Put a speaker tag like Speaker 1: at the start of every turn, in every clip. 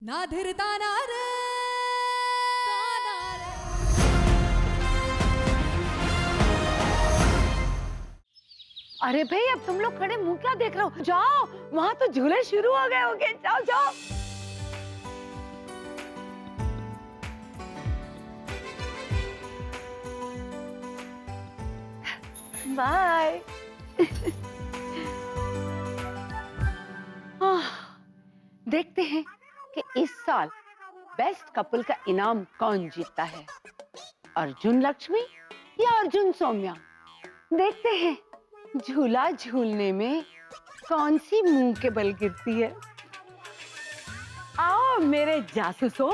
Speaker 1: ना धीरता ना रे
Speaker 2: अरे भाई, अब तुम लोग खड़े मुंह क्या देख रहे हो? जाओ, वहाँ तो झूले शुरू हो गए होंगे। जाओ जाओ। बाय। देखते हैं कि इस साल बेस्ट कपल का इनाम कौन जीतता है, अर्जुन लक्ष्मी या अर्जुन सौम्या। देखते हैं झूला झूलने में कौन सी मुंह के बल गिरती है। आओ मेरे जासूसों,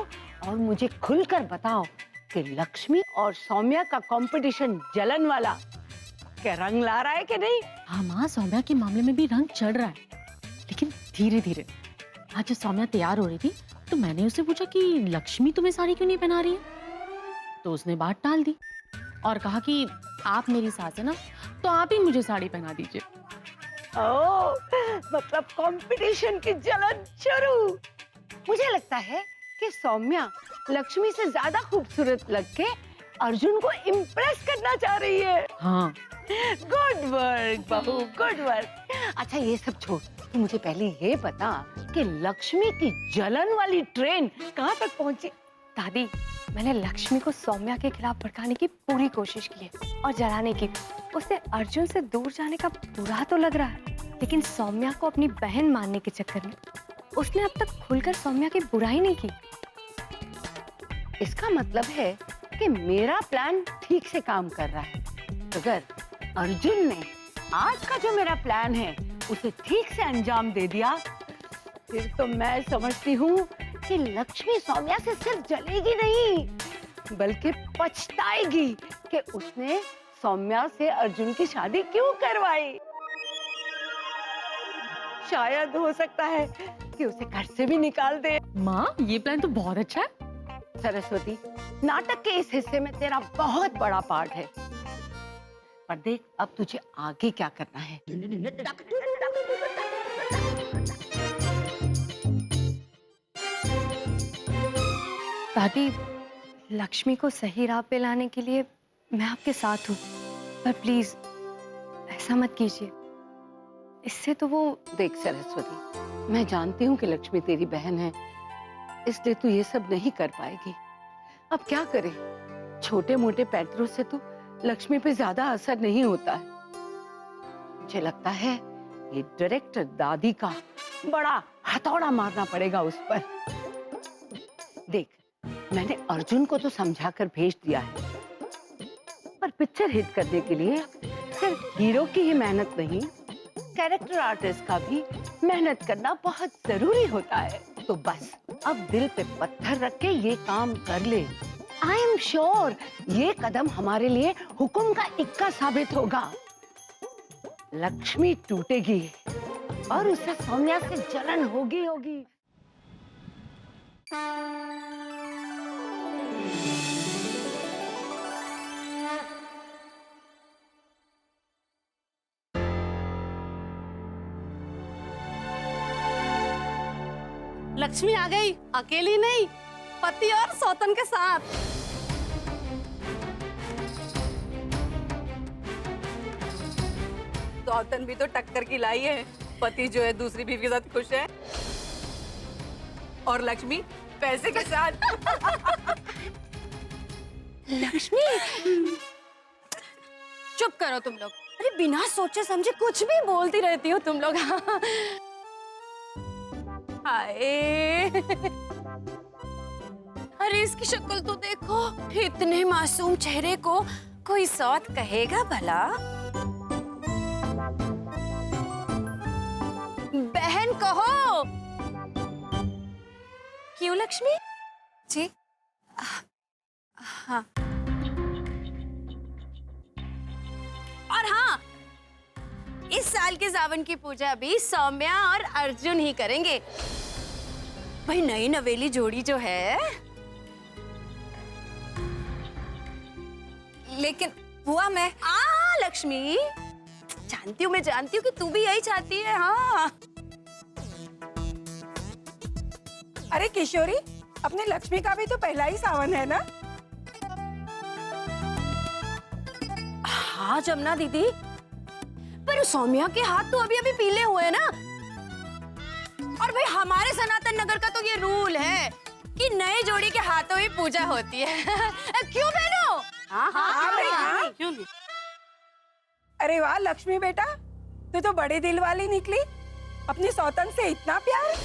Speaker 2: और मुझे खुलकर बताओ कि लक्ष्मी और सौम्या का कंपटीशन जलन वाला क्या रंग ला रहा है कि नहीं?
Speaker 3: हाँ माँ, सौम्या के मामले में भी रंग चढ़ रहा है, लेकिन धीरे धीरे। आज जब सौम्या तैयार हो रही थी तो मैंने उससे पूछा कि लक्ष्मी तुम्हें साड़ी क्यों नहीं पहना रही है, तो उसने बात टाल दी और कहा कि आप मेरी सास है ना, तो आप ही मुझे साड़ी पहना दीजिए।
Speaker 2: ओ, मतलब कंपटीशन की जलन शुरू। मुझे लगता है कि सौम्या लक्ष्मी से ज्यादा खूबसूरत लग के अर्जुन को इम्प्रेस करना चाह रही है।
Speaker 3: हाँ,
Speaker 2: गुड वर्क बहू, गुड वर्क। अच्छा ये सब छोड़, तू मुझे पहले ये बता कि लक्ष्मी की जलन वाली ट्रेन कहाँ तक पहुंची?
Speaker 4: दादी, मैंने लक्ष्मी को सौम्या के खिलाफ भड़काने की पूरी कोशिश की है और जलाने की। उसे अर्जुन से दूर जाने का बुरा तो लग रहा है, लेकिन सौम्या को अपनी बहन मानने के चक्कर में उसने अब तक खुलकर सौम्या की बुराई नहीं की।
Speaker 2: इसका मतलब है कि मेरा प्लान ठीक से काम कर रहा है। अगर अर्जुन ने आज का जो मेरा प्लान है उसे ठीक से अंजाम दे दिया, फिर तो मैं समझती हूँ कि लक्ष्मी सौम्या से सिर्फ जलेगी नहीं बल्कि पछताएगी कि उसने सौम्या से अर्जुन की शादी क्यों करवाई। शायद हो सकता है कि उसे घर से भी निकाल दे।
Speaker 3: माँ ये प्लान तो बहुत अच्छा है।
Speaker 2: सरस्वती, नाटक के इस हिस्से में तेरा बहुत बड़ा पार्ट है, पर देख अब तुझे आगे क्या करना है।
Speaker 4: दादी, लक्ष्मी को सही राह पे लाने के लिए मैं आपके साथ हूँ, पर प्लीज ऐसा मत कीजिए। इससे तो वो
Speaker 2: देख सरस्वती, मैं जानती हूँ कि लक्ष्मी तेरी बहन है, इसलिए तू ये सब नहीं कर पाएगी। अब क्या करे, छोटे मोटे पैंतरों से तो लक्ष्मी पे ज्यादा असर नहीं होता है। मुझे लगता है ये डायरेक्टर दादी का बड़ा हथौड़ा मारना पड़ेगा उस पर। देख, मैंने अर्जुन को तो समझाकर भेज दिया है, पर पिक्चर हिट करने के लिए सिर्फ हीरो की ही मेहनत नहीं, कैरेक्टर आर्टिस्ट का भी मेहनत करना बहुत जरूरी होता है। तो बस अब दिल पे पत्थर रख के ये काम कर ले। आई एम श्योर ये कदम हमारे लिए हुक्म का इक्का साबित होगा। लक्ष्मी टूटेगी और उसे सौम्या से जलन होगी।
Speaker 5: लक्ष्मी आ गई, अकेली नहीं, पति और सौतन के साथ। सौतन भी तो टक्कर की लाई है, पति जो है दूसरी बीवी के साथ खुश है और लक्ष्मी पैसे के साथ।
Speaker 4: लक्ष्मी, चुप करो तुम लोग। अरे बिना सोचे समझे कुछ भी बोलती रहती हो तुम लोग।
Speaker 5: हाय,
Speaker 4: अरे इसकी शक्ल तो देखो, इतने मासूम चेहरे को कोई सौत कहेगा भला? बहन कहो। क्यों लक्ष्मी जी? हाँ, और हाँ, इस साल के सावन की पूजा भी सौम्या और अर्जुन ही करेंगे। भाई नई नवेली जोड़ी जो है। लेकिन हुआ मैं लक्ष्मी, जानती हूँ, मैं जानती हूँ कि तू भी यही चाहती है। हाँ
Speaker 1: अरे किशोरी, अपने लक्ष्मी का भी तो पहला ही सावन है ना?
Speaker 6: हाँ जमुना दीदी, पर सौम्या के हाथ तो अभी अभी पीले हुए ना। और भाई हमारे सनातन नगर का तो ये रूल है कि नए जोड़ी के हाथों ही पूजा होती है। क्यों बहनों?
Speaker 1: हाँ भाई, हाँ।
Speaker 5: क्यों नहीं?
Speaker 1: अरे वाह लक्ष्मी बेटा, तू तो बड़े दिल वाली निकली। अपनी सौतन से इतना प्यार।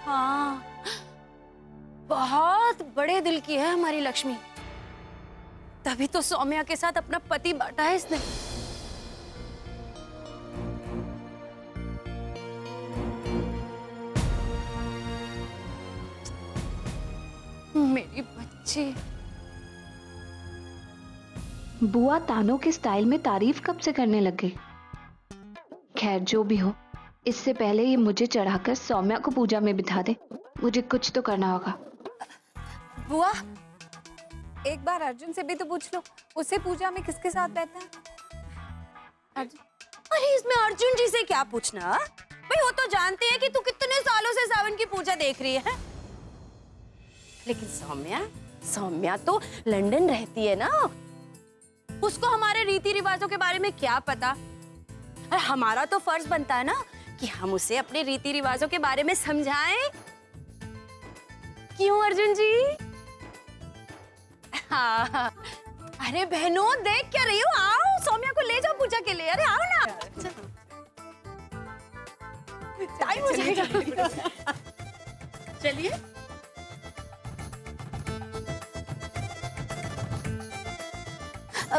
Speaker 6: हाँ, बहुत बड़े दिल की है हमारी लक्ष्मी, तभी तो सौम्या के साथ अपना पति बांटा है इसने। मेरी बच्ची।
Speaker 7: बुआ तानों के स्टाइल में तारीफ कब से करने लग गई। खैर जो भी हो, इससे पहले ये मुझे चढ़ाकर सौम्या को पूजा में बिठा दे। मुझे कुछ तो करना होगा।
Speaker 4: बुआ, एक बार अर्जुन से भी तो पूछ लो, उसे पूजा में किसके साथ बैठना है?
Speaker 6: अरे इसमें अर्जुन जी से क्या पूछना? भाई वो तो जानते हैं कि तू कितने सालों से सावन की पूजा देख रही है। लेकिन सौम्या तो लंदन रहती है ना, उसको हमारे रीति रिवाजों के बारे में क्या पता। अरे हमारा तो फर्ज बनता है ना कि हम उसे अपने रीति रिवाजों के बारे में समझाएं। क्यों अर्जुन जी? हाँ। अरे बहनों, देख क्या रही हो? आओ सौम्या को ले जाओ पूजा के लिए। अरे आओ ना, टाइम हो जाएगा। चलिए।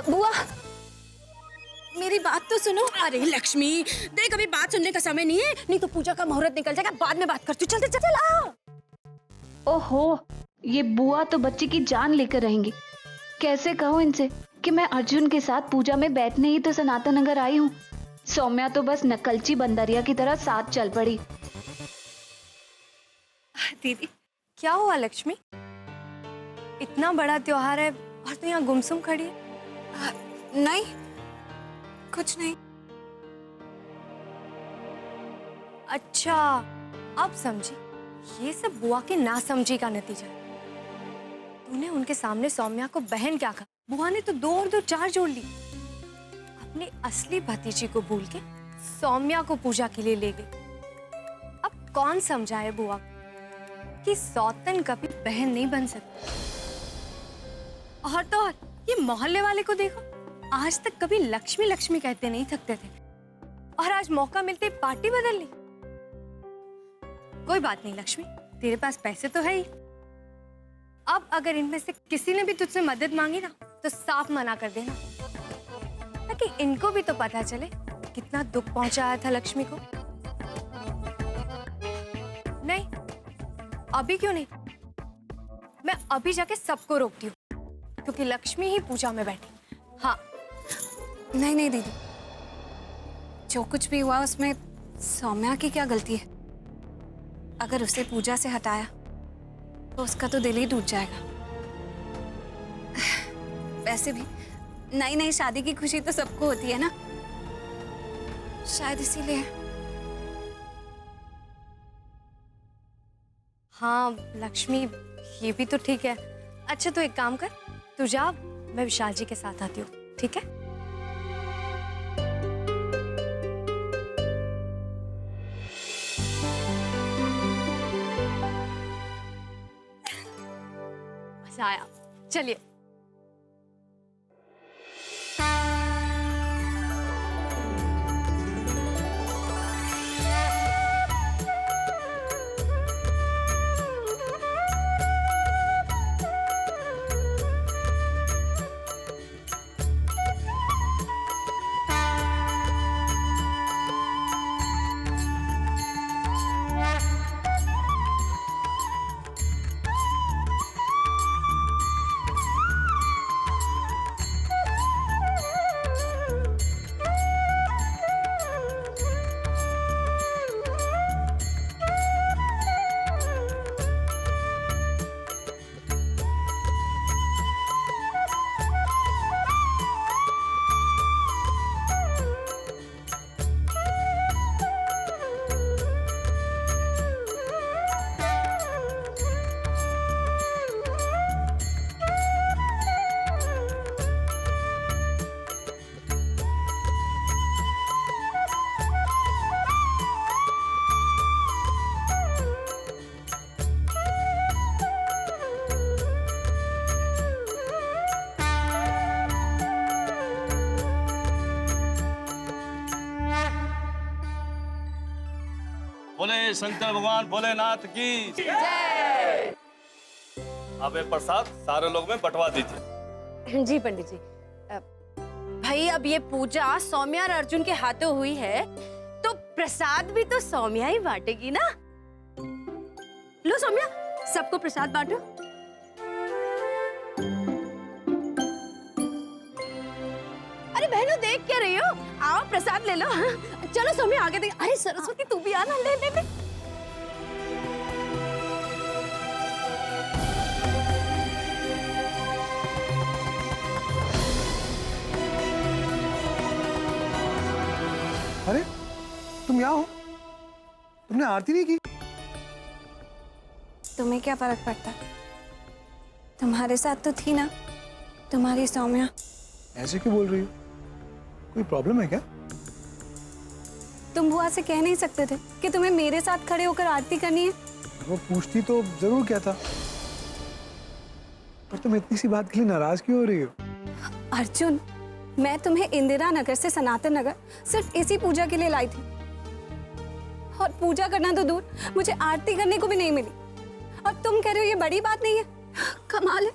Speaker 6: बुआ, मेरी बात तो सुनो। अरे लक्ष्मी, देख अभी बात सुनने का समय नहीं है, नहीं तो पूजा का मुहूर्त निकल जाएगा। बाद में बात करती हूँ। चलते चल आओ।
Speaker 7: ओहो, ये बुआ तो बच्चे की जान लेकर रहेंगी। कैसे कहूँ इनसे कि मैं अर्जुन के साथ पूजा में बैठने ही तो सनातन नगर आई हूँ। सौम्या तो बस नकलची बंदरिया की तरह साथ चल पड़ी।
Speaker 4: दीदी, क्या हुआ लक्ष्मी? इतना बड़ा त्योहार है और तू यहाँ गुमसुम खड़ी है?
Speaker 8: नहीं, कुछ नहीं।
Speaker 4: अच्छा, अब समझी। ये सब बुआ के ना समझी का नतीजा है। तूने उनके सामने सौम्या को बहन क्या कहा? बुआ ने तो 2 और 2 4 जोड़ ली। अपनी असली भतीजी को भूल के सौम्या को पूजा के लिए ले गई। अब कौन समझाए बुआ कि सौतन कभी बहन नहीं बन सकती। और तो और ये मोहल्ले वाले को देखो, आज तक कभी लक्ष्मी लक्ष्मी कहते नहीं थकते थे, और आज मौका मिलते ही पार्टी बदल ली। कोई बात नहीं लक्ष्मी, तेरे पास पैसे तो है ही। अब अगर इनमें से किसी ने भी तुझसे मदद मांगी ना, तो साफ मना कर देना, ताकि इनको भी तो पता चले कितना दुख पहुंचाया था लक्ष्मी को। नहीं, अभी क्यों नहीं? मैं अभी जाके सबको रोकती हूँ, क्योंकि लक्ष्मी ही पूजा में बैठी। हाँ।
Speaker 8: नहीं नहीं दीदी, जो कुछ भी हुआ उसमें सौम्या की क्या गलती है? अगर उसे पूजा से हटाया तो उसका तो दिल ही टूट जाएगा। वैसे भी नई नई शादी की खुशी तो सबको होती है ना, शायद इसीलिए।
Speaker 4: हाँ लक्ष्मी, ये भी तो ठीक है। अच्छा तो एक काम कर, तू जा, मैं विशाल जी के साथ आती हूँ, ठीक है? मजा आया। चलिए।
Speaker 9: शंकर भगवान भोलेनाथ की जय। अब ये प्रसाद सारे लोग में बंटवा दीजिए।
Speaker 6: जी पंडित जी। भाई अब ये पूजा सौम्या और अर्जुन के हाथों हुई है तो प्रसाद भी तो सौम्या ही बांटेगी ना। लो सौम्या, सबको प्रसाद बांटो। अरे बहनों, देख क्या रही हो? आओ प्रसाद ले लो। चलो सौम्या आगे देख। अरे सरस्वती तू भी आना, ले ले ले।
Speaker 10: अरे तुम यहाँ हो? तुमने आरती नहीं की?
Speaker 8: तुम्हें क्या फर्क पड़ता? तुम्हारे साथ तो थी ना तुम्हारी सौम्या।
Speaker 10: ऐसे क्यों बोल रही हो? कोई प्रॉब्लम है क्या?
Speaker 8: तुम बुआ से कह नहीं सकते थे कि तुम्हें मेरे साथ खड़े होकर आरती करनी है?
Speaker 10: वो पूछती तो जरूर क्या था, पर तुम इतनी सी बात के लिए नाराज क्यों हो रही हो?
Speaker 8: अर्जुन, मैं तुम्हें इंदिरा नगर से सनातन नगर सिर्फ इसी पूजा के लिए लाई थी, और पूजा करना तो दूर, मुझे आरती करने को भी नहीं मिली, और तुम कह रहे हो ये बड़ी बात नहीं है? कमाल है।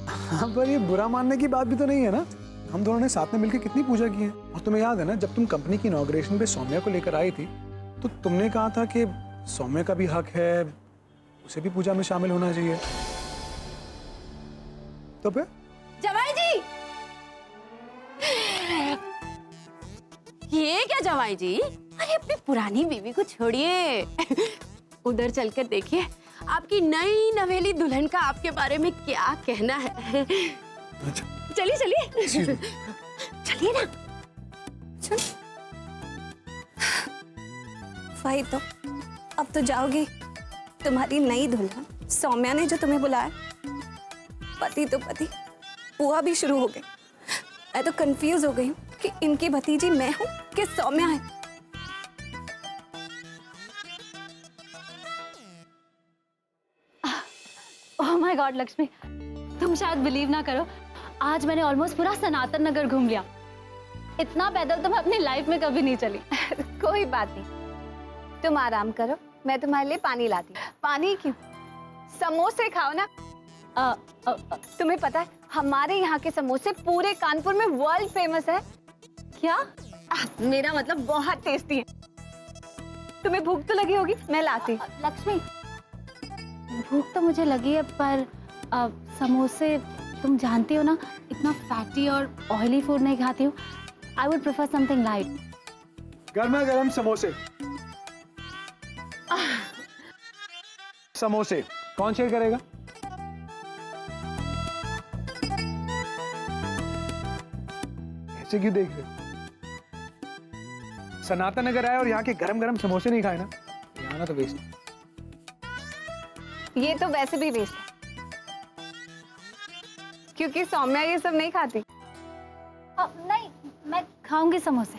Speaker 10: हाँ, पर ये बुरा मानने की बात भी तो नहीं है ना। हम दोनों ने साथ में मिलकर कितनी पूजा की है। और तुम्हें याद है ना, जब तुम कंपनी की इनॉग्रेशन पे सौम्या को लेकर आई थी तो तुमने कहा था कि सौम्या का भी हक है, उसे भी पूजा में शामिल होना चाहिए। तो फिर
Speaker 6: जवाई जी, ये क्या जवाई जी? अरे अपनी पुरानी बीवी को छोड़िए, उधर चलकर देखिए आपकी नई नवेली दुल्हन का आपके बारे में क्या कहना है। चलिए चलिए चलिए ना।
Speaker 8: चल। वही तो, अब तो जाओगी। तुम्हारी नई दुल्हन सौम्या ने जो तुम्हें बुलाया, पति तो पति, बुआ भी शुरू हो गई। मैं तो कंफ्यूज हो गई हूँ कि इनकी भतीजी मैं हूँ कि सौम्या है।
Speaker 3: ओह माय गॉड लक्ष्मी, तुम शायद बिलीव ना करो, आज मैंने ऑलमोस्ट पूरा सनातन नगर घूम लिया। इतना पैदल तो मैं अपनी लाइफ में कभी नहीं चली।
Speaker 7: कोई बात नहीं, तुम आराम करो, मैं तुम्हारे लिए पानी लाती हूँ। पानी क्यों? समोसे खाओ ना। तुम्हें पता है हमारे यहाँ के समोसे पूरे कानपुर में वर्ल्ड फेमस है। क्या? मेरा मतलब बहुत टेस्टी है। तुम्हें भूख तो लगी होगी, मैं लाती। लक्ष्मी, भूख तो मुझे लगी है, पर समोसे तुम जानती हो ना, इतना फैटी और ऑयली फूड नहीं खाती हूँ। I would prefer something light.
Speaker 10: गर्मा गर्म समोसे। समोसे कौन शेयर करेगा? ऐसे क्यों देख रहे? सनातन नगर आए और यहाँ के गरम गरम समोसे नहीं खाए ना, यहाँ ना तो वेस्ट।
Speaker 7: ये तो वैसे भी वेस्ट है, क्योंकि सौम्या ये सब नहीं खाती। नहीं, मैं खाऊंगी समोसे।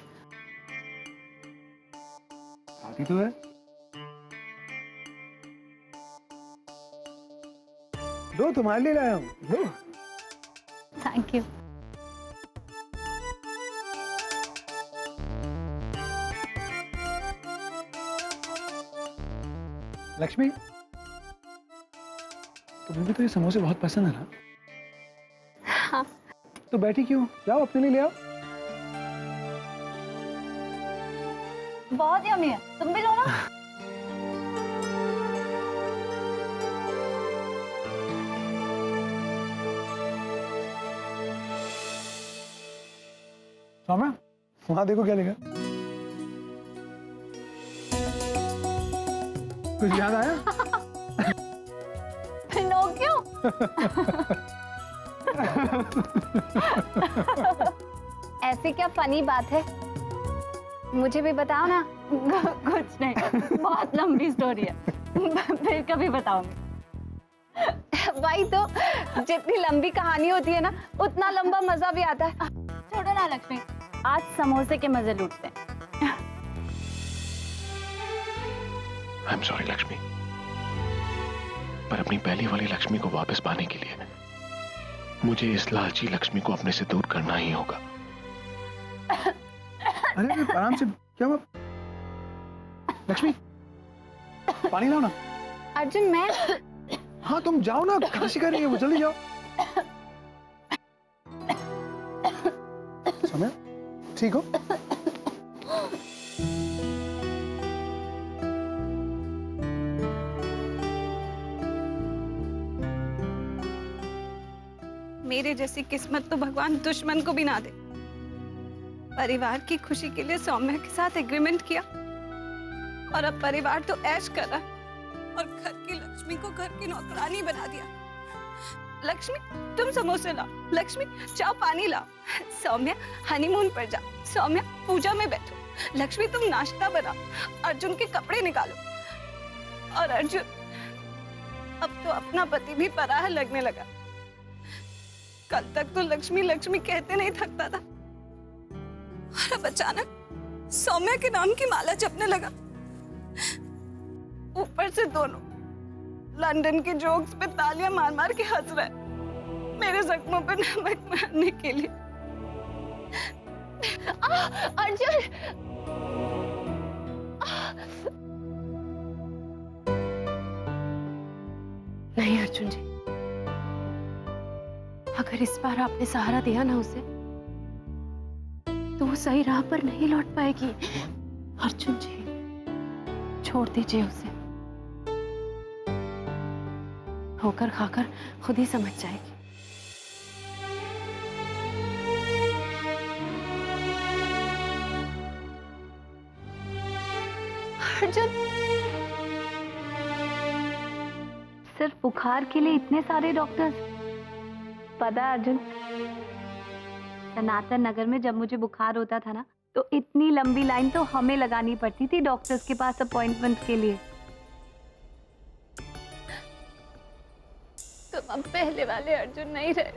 Speaker 10: खाती तो है। लो, तुम्हारे लिए लाया हूँ, लो।
Speaker 7: Thank you.
Speaker 10: लक्ष्मी, तुम्हें भी तो ये समोसे बहुत पसंद है ना?
Speaker 7: हाँ।
Speaker 10: तो बैठी क्यों? जाओ अपने लिए ले आओ।
Speaker 7: बहुत यम्मी है, तुम भी लो ना।
Speaker 10: सौम्या, वहां देखो क्या लिखा। कुछ याद आया?
Speaker 7: पिनोकियो। ऐसी क्या फनी बात है, मुझे भी बताओ ना। कुछ नहीं, बहुत लंबी स्टोरी है, फिर कभी बताऊंगी। भाई तो जितनी लंबी कहानी होती है ना, उतना लंबा मजा भी आता है। छोड़ो ना लक्ष्मी, आज समोसे के मजे लूटते हैं।
Speaker 11: आई एम सॉरी लक्ष्मी, पर अपनी पहली वाली लक्ष्मी को वापस पाने के लिए मुझे इस लालची लक्ष्मी को अपने से दूर करना ही होगा।
Speaker 10: अरे आराम से, क्या हुआ? लक्ष्मी, पानी लाओ ना।
Speaker 7: अर्जुन मैं
Speaker 10: हाँ तुम जाओ ना, खांसी कर रही है वो, जल्दी जाओ। समय ठीक हो?
Speaker 1: मेरे जैसी किस्मत तो भगवान दुश्मन को भी ना दे। परिवार की खुशी के लिए सौम्या के साथ एग्रीमेंट किया और अब परिवार तो ऐश कर रहा है और घर की लक्ष्मी को घर की नौकरानी बना दिया। लक्ष्मी तुम समोसे लाओ, लक्ष्मी चाय पानी लाओ, सौम्या हनीमून पर जा, सौम्या पूजा में बैठो, लक्ष्मी तुम नाश्ता बनाओ, अर्जुन के कपड़े निकालो। और अर्जुन अब तो अपना पति भी पराया लगने लगा। कल तक तो लक्ष्मी लक्ष्मी कहते नहीं थकता था और अब अचानक सौम्या के नाम की माला जपने लगा। ऊपर से दोनों लंदन के जोक्स पे तालियां मार मार के हंस रहे हैं मेरे जख्मों पे नमक मारने के लिए।
Speaker 7: अर्जुन
Speaker 4: नहीं अर्जुन जी, अगर इस बार आपने सहारा दिया ना उसे, तो वो सही राह पर नहीं लौट पाएगी। अर्जुन जी छोड़ दीजिए उसे, होकर खाकर खुद ही समझ जाएगी।
Speaker 7: अर्जुन सिर्फ बुखार के लिए इतने सारे डॉक्टर्स? पता है अर्जुन, सनातन नगर में जब मुझे बुखार होता था ना, तो इतनी लंबी लाइन तो हमें लगानी पड़ती थी डॉक्टर्स के पास अपॉइंटमेंट के लिए।
Speaker 4: तुम अब पहले वाले अर्जुन नहीं रहे।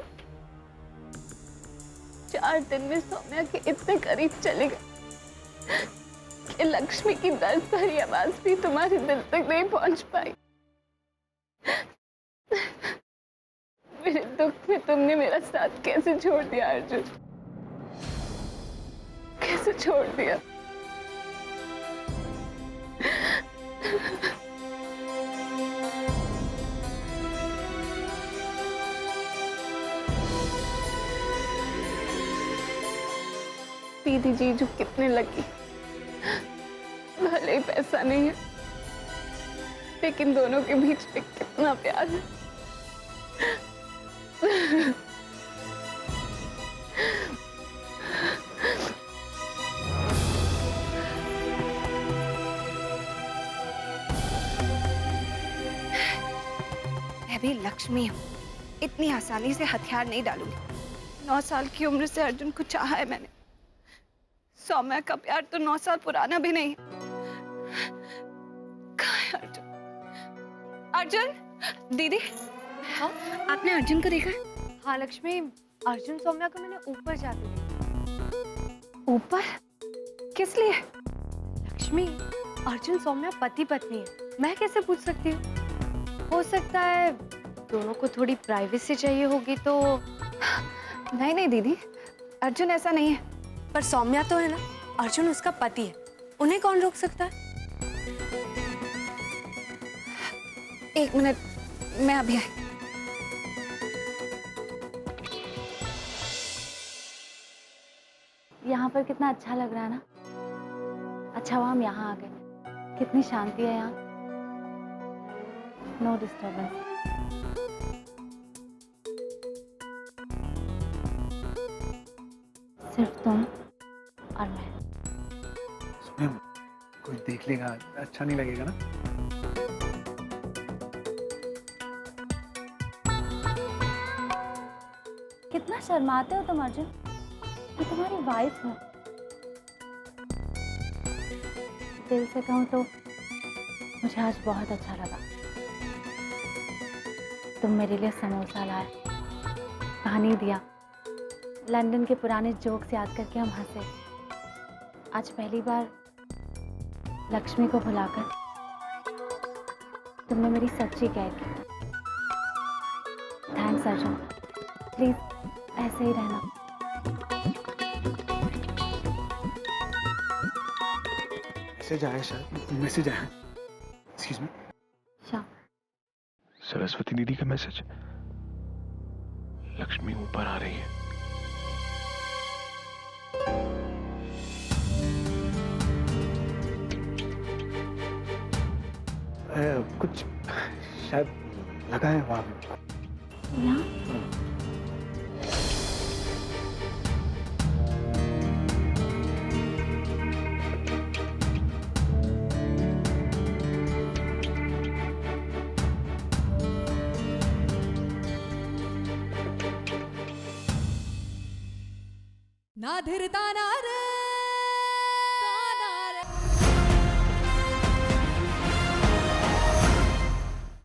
Speaker 4: 4 दिन में सौम्या के इतने करीब चले गए कि लक्ष्मी की दर्द भरी आवाज भी तुम्हारे दिल तक नहीं पहुंच पाई। मेरे दुख में तुमने मेरा साथ कैसे छोड़ दिया अर्जुन, कैसे छोड़ दिया? दीदी जीजू कितने लगी, भले ही पैसा नहीं है, लेकिन दोनों के बीच में कितना प्यार है।
Speaker 1: मैं भी लक्ष्मी हूँ, इतनी आसानी से हथियार नहीं डालूंगी। 9 साल की उम्र से अर्जुन को चाहा है मैंने। सौम्या का प्यार तो 9 साल पुराना भी नहीं है। कहाँ है अर्जुन? अर्जुन दीदी, हाँ आपने अर्जुन को देखा?
Speaker 4: हाँ लक्ष्मी, अर्जुन सौम्या को मैंने ऊपर जाते देखा।
Speaker 1: ऊपर? किस लिए?
Speaker 4: लक्ष्मी, अर्जुन सौम्या पति पत्नी है, मैं कैसे पूछ सकती हूँ? हो सकता है दोनों को थोड़ी प्राइवेसी चाहिए होगी तो।
Speaker 1: नहीं नहीं दीदी, अर्जुन ऐसा नहीं है।
Speaker 6: पर सौम्या तो है ना, अर्जुन उसका पति है, उन्हें कौन रोक सकता है?
Speaker 8: 1 मिनट, मैं अभी आई।
Speaker 7: यहाँ पर कितना अच्छा लग रहा है ना। अच्छा हुआ हम यहाँ आ गए, कितनी शांति है यहाँ, नो डिस्टर्बेंस। सिर्फ तुम और मैं।
Speaker 10: स्वयं कोई देख लेगा, अच्छा नहीं लगेगा ना।
Speaker 7: कितना शर्माते हो तुम अर्जुन, मैं तुम्हारी वाइफ हूँ। दिल से कहूँ तो मुझे आज बहुत अच्छा लगा। तुम मेरे लिए समोसा लाए, पानी दिया, लंदन के पुराने जोक्स याद करके हम हंसे। आज पहली बार लक्ष्मी को भुलाकर तुमने मेरी सच्ची केयर की। थैंक्स अर्जुन, प्लीज ऐसे ही रहना।
Speaker 10: मैसेज आया, शायद मैसेज आया। Excuse me.
Speaker 11: सरस्वती दीदी का मैसेज। लक्ष्मी ऊपर आ रही है।
Speaker 10: कुछ शायद लगा है वहां।
Speaker 12: ना धीरता ना रे